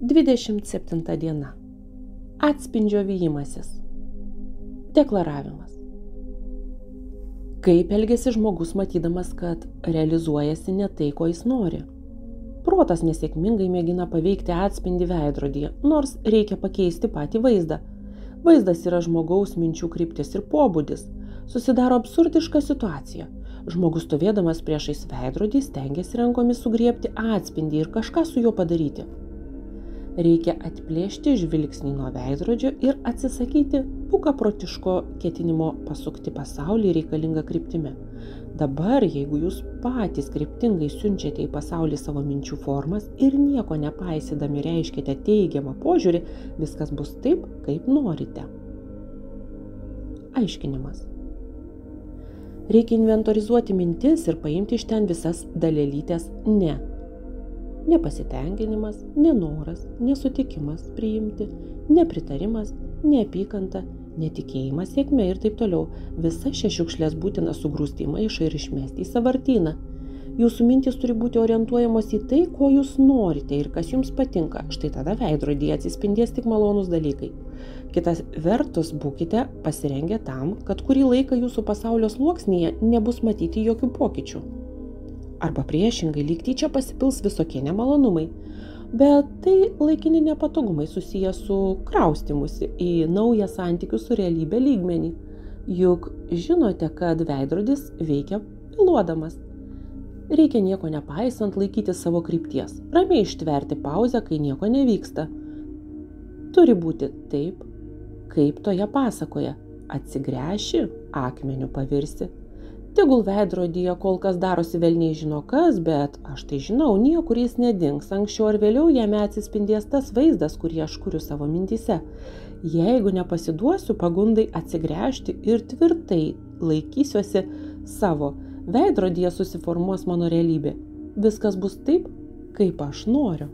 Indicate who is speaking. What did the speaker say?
Speaker 1: 27 diena. Atspindžio vijimasis. Deklaravimas. Kaip elgiasi žmogus matydamas, kad realizuojasi ne tai, ko jis nori? Protas nesėkmingai mėgina paveikti atspindį veidrodyje, nors reikia pakeisti patį vaizdą. Vaizdas yra žmogaus minčių kryptis ir pobūdis. Susidaro absurdiška situacija. Žmogus stovėdamas priešais veidrodį stengiasi rankomis sugriebti atspindį ir kažką su juo padaryti. Reikia atplėšti žvilgsnį nuo veidrodžio ir atsisakyti bukaprotiško ketinimo pasukti pasaulį reikalingą kryptimi. Dabar, jeigu jūs patys kryptingai siunčiate į pasaulį savo minčių formas ir nieko nepaisydami reiškiate teigiamą požiūrį, viskas bus taip, kaip norite. Aiškinimas. Reikia inventorizuoti mintis ir paimti iš ten visas dalelytės ne. Nepasitenkinimas, nenoras, nesutikimas priimti, nepritarimas, neapykanta, netikėjimas sėkme ir taip toliau. Visas šias šiukšles būtina sugrūsti į maišą ir išmesti į sąvartyną. Jūsų mintys turi būti orientuojamos į tai, ko jūs norite ir kas jums patinka. Štai tada veidrodyje atsispindės tik malonūs dalykai. Kitas vertus, būkite pasirengę tam, kad kurį laiką jūsų pasaulio sluoksnyje nebus matyti jokių pokyčių. Arba priešingai, lyg tyčia pasipils visokie nemalonumai. Bet tai laikini nepatogumai susiję su kraustymusi į naują santykių su realybė lygmenį. Juk žinote, kad veidrodis veikia vėluodamas. Reikia nieko nepaisant laikyti savo krypties. Ramiai ištverti pauzę, kai nieko nevyksta. Turi būti taip, kaip toje pasakoje. Atsigręši, akmeniu pavirsi. Tegul veidrodyje kol kas darosi velniai žino kas, bet aš tai žinau, niekur jis nedings. Anksčiau ar vėliau jame atsispindės tas vaizdas, kurį aš kuriu savo mintyse. Jeigu nepasiduosiu pagundai atsigręžti ir tvirtai laikysiuosi savo, veidrodyje susiformuos mano realybė. Viskas bus taip, kaip aš noriu.